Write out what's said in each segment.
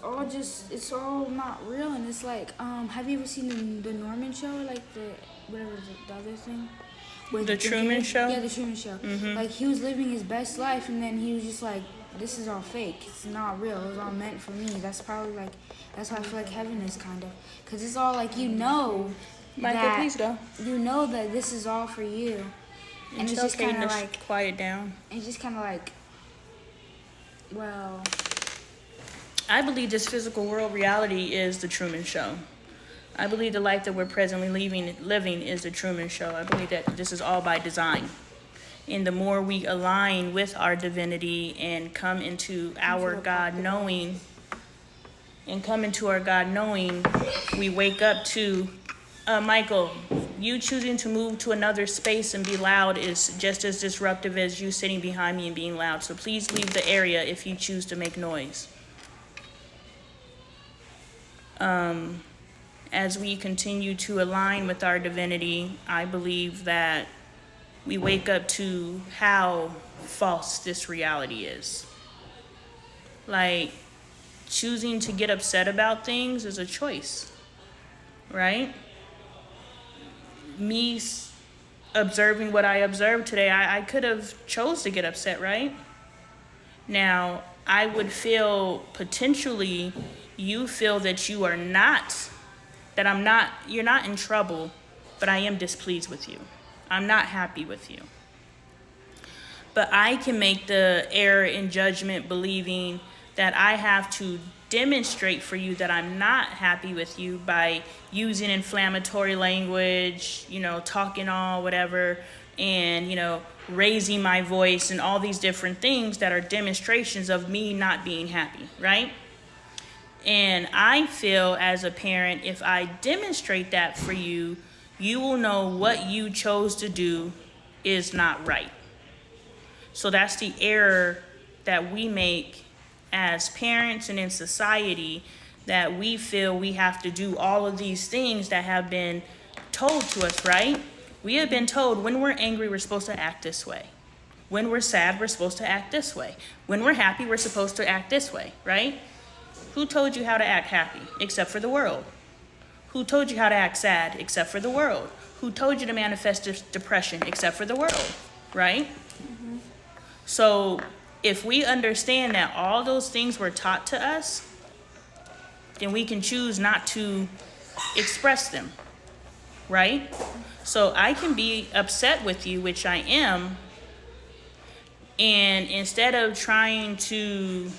it's all not real, and it's like, have you ever seen the Norman Show, like the other thing? With The Truman Show? Yeah, the Truman Show. Like, he was living his best life, and then he was just like, this is all fake. It's not real. It was all meant for me. That's probably like, that's how I feel like heaven is, kind of. Because it's all like, Michael, please go. You know that this is all for you. And it's just kind of like, quiet down. it's just kind of like, well, I believe this physical world reality is the Truman Show. I believe the life that we're presently living is the Truman Show. I believe that this is all by design. And the more we align with our divinity and come into our God knowing, we wake up to, Michael, you choosing to move to another space and be loud is just as disruptive as you sitting behind me and being loud. So please leave the area if you choose to make noise. As we continue to align with our divinity, I believe that we wake up to how false this reality is. Like, choosing to get upset about things is a choice, right? Me observing what I observed today, I could have chose to get upset, right? Now, I would feel potentially, you feel that you are not, you're not in trouble, but I am displeased with you. I'm not happy with you. But I can make the error in judgment believing that I have to demonstrate for you that I'm not happy with you by using inflammatory language, talking all whatever, and, raising my voice and all these different things that are demonstrations of me not being happy, right? And I feel as a parent, if I demonstrate that for you, you will know what you chose to do is not right. So that's the error that we make as parents and in society, that we feel we have to do all of these things that have been told to us, right? We have been told when we're angry, we're supposed to act this way. When we're sad, we're supposed to act this way. When we're happy, we're supposed to act this way, right? Who told you how to act happy except for the world? Who told you how to act sad except for the world? Who told you to manifest depression except for the world, right? So if we understand that all those things were taught to us, then we can choose not to express them, right? So I can be upset with you, which I am, and instead of trying to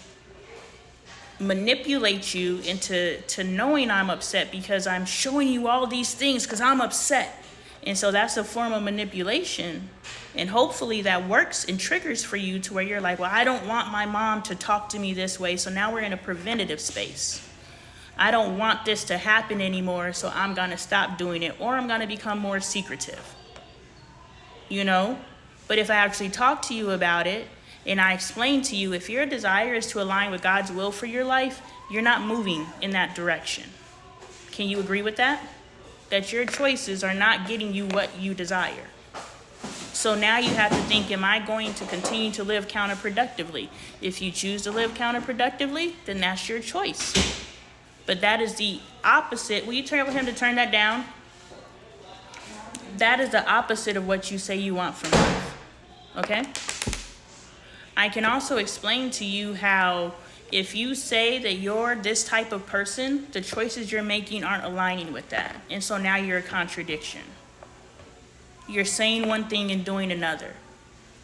manipulate you into knowing I'm upset because I'm showing you all these things because I'm upset. And so that's a form of manipulation. And hopefully that works and triggers for you to where you're like, well, I don't want my mom to talk to me this way. So now we're in a preventative space. I don't want this to happen anymore, so I'm going to stop doing it, or I'm going to become more secretive. But if I actually talk to you about it, and I explain to you, if your desire is to align with God's will for your life, you're not moving in that direction. Can you agree with that? That your choices are not getting you what you desire. So now you have to think, am I going to continue to live counterproductively? If you choose to live counterproductively, then that's your choice. But that is the opposite. Will you tell him to turn that down? That is the opposite of what you say you want from life. Okay? I can also explain to you how if you say that you're this type of person, the choices you're making aren't aligning with that. And so now you're a contradiction. You're saying one thing and doing another.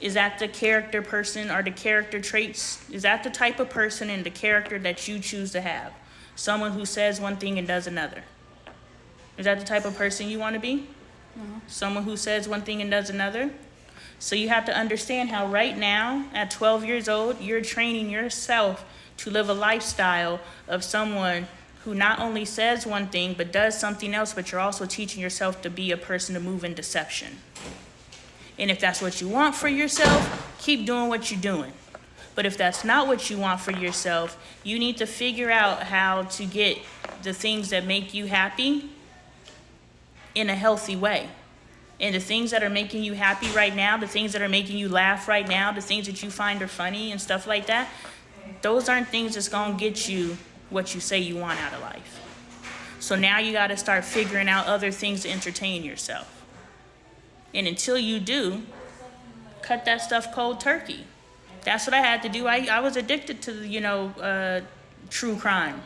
Is that the character person or the character traits? Is that the type of person and the character that you choose to have? Someone who says one thing and does another. Is that the type of person you want to be? Mm-hmm. Someone who says one thing and does another? So you have to understand how right now, at 12 years old, you're training yourself to live a lifestyle of someone who not only says one thing, but does something else, but you're also teaching yourself to be a person to move in deception. And if that's what you want for yourself, keep doing what you're doing. But if that's not what you want for yourself, you need to figure out how to get the things that make you happy in a healthy way. And the things that are making you happy right now, the things that are making you laugh right now, the things that you find are funny and stuff like that, those aren't things that's going to get you what you say you want out of life. So now you got to start figuring out other things to entertain yourself. And until you do, cut that stuff cold turkey. That's what I had to do. I was addicted to, true crime.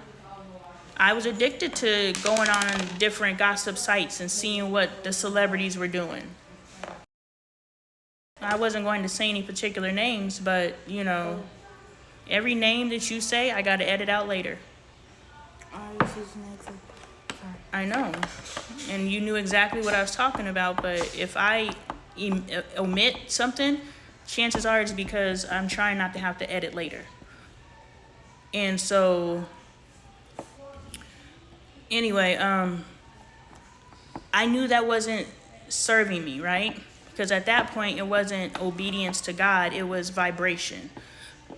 I was addicted to going on different gossip sites and seeing what the celebrities were doing. I wasn't going to say any particular names, but, every name that you say, I got to edit out later. I know. And you knew exactly what I was talking about, but if I omit something, chances are it's because I'm trying not to have to edit later. And so, anyway, I knew that wasn't serving me, right? Because at that point, it wasn't obedience to God, it was vibration.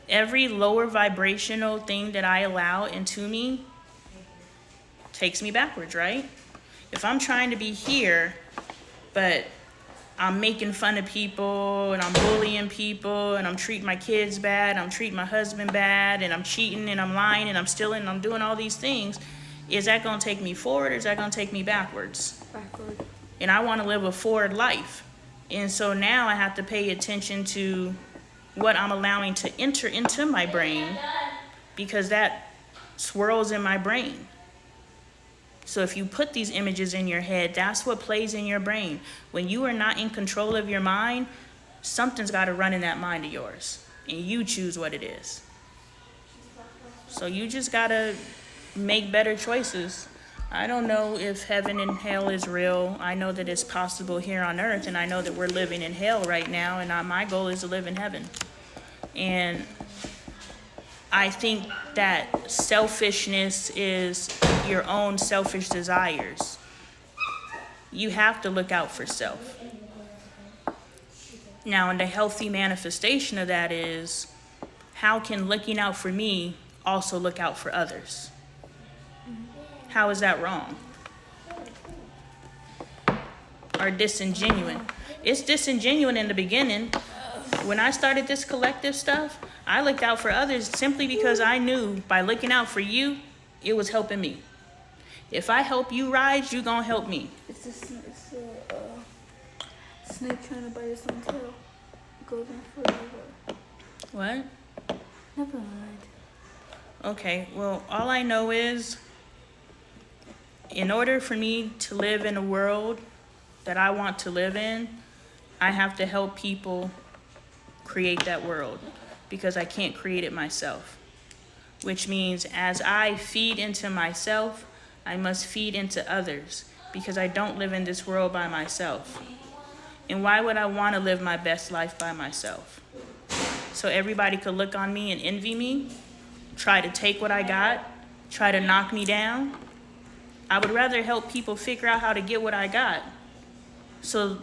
Every lower vibrational thing that I allow into me takes me backwards, right? If I'm trying to be here, but I'm making fun of people and I'm bullying people and I'm treating my kids bad, I'm treating my husband bad, and I'm cheating and I'm lying and I'm stealing and I'm doing all these things, is that going to take me forward or is that going to take me backwards? Backward. And I want to live a forward life. And so now I have to pay attention to what I'm allowing to enter into my brain, because that swirls in my brain. So if you put these images in your head, that's what plays in your brain. When you are not in control of your mind, something's got to run in that mind of yours, and you choose what it is. So you just got to make better choices. I don't know if heaven and hell is real. I know that it's possible here on earth, and I know that we're living in hell right now, and my goal is to live in heaven. And I think that selfishness is your own selfish desires. You have to look out for self. Now, and the healthy manifestation of that is, how can looking out for me also look out for others? How is that wrong? Or disingenuous? It's disingenuous in the beginning. When I started this collective stuff, I looked out for others simply because I knew by looking out for you, it was helping me. If I help you rise, you gonna help me. It's a snake trying to bite its own tail. It goes on forever. What? Never mind. Okay, well, all I know is, in order for me to live in a world that I want to live in, I have to help people create that world, because I can't create it myself. Which means as I feed into myself, I must feed into others, because I don't live in this world by myself. And why would I want to live my best life by myself? So everybody could look on me and envy me, try to take what I got, try to knock me down? I would rather help people figure out how to get what I got, so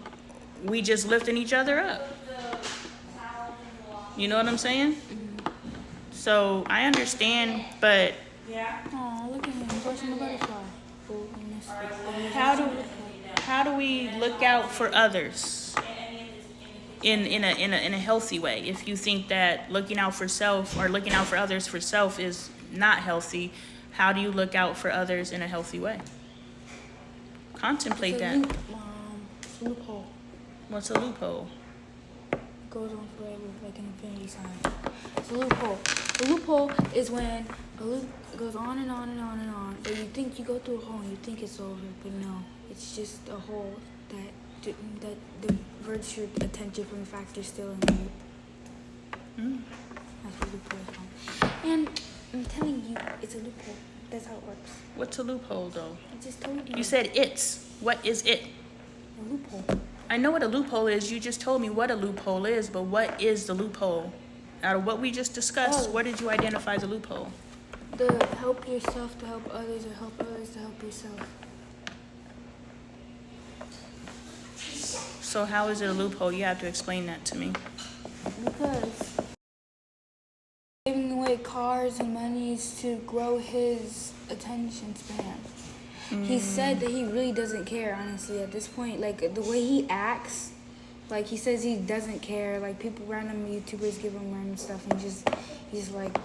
we just lifting each other up. You know what I'm saying? So I understand, but Oh, look at him, brushing the butterfly. how do we look out for others in a healthy way? If you think that looking out for self or looking out for others for self is not healthy, how do you look out for others in a healthy way? Contemplate that. It's a loophole. What's a loophole? It goes on forever, like an infinity sign. It's a loophole. A loophole is when a loop goes on and on and on and on, but you think you go through a hole and you think it's over, but no, it's just a hole that diverts your attention from the fact you're still in the loop. That's what a loophole is called. And I'm telling you, it's a loophole. That's how it works. What's a loophole, though? I just told you. You said it's. What is it? A loophole. I know what a loophole is. You just told me what a loophole is, but what is the loophole? Out of what we just discussed, where did you identify the loophole? The help yourself to help others, or help others to help yourself. So how is it a loophole? You have to explain that to me. Because giving away cars and monies to grow his attention span. He said that he really doesn't care, honestly, at this point. Like, the way he acts, like, he says he doesn't care. Like, people, random YouTubers give him random stuff, and he's like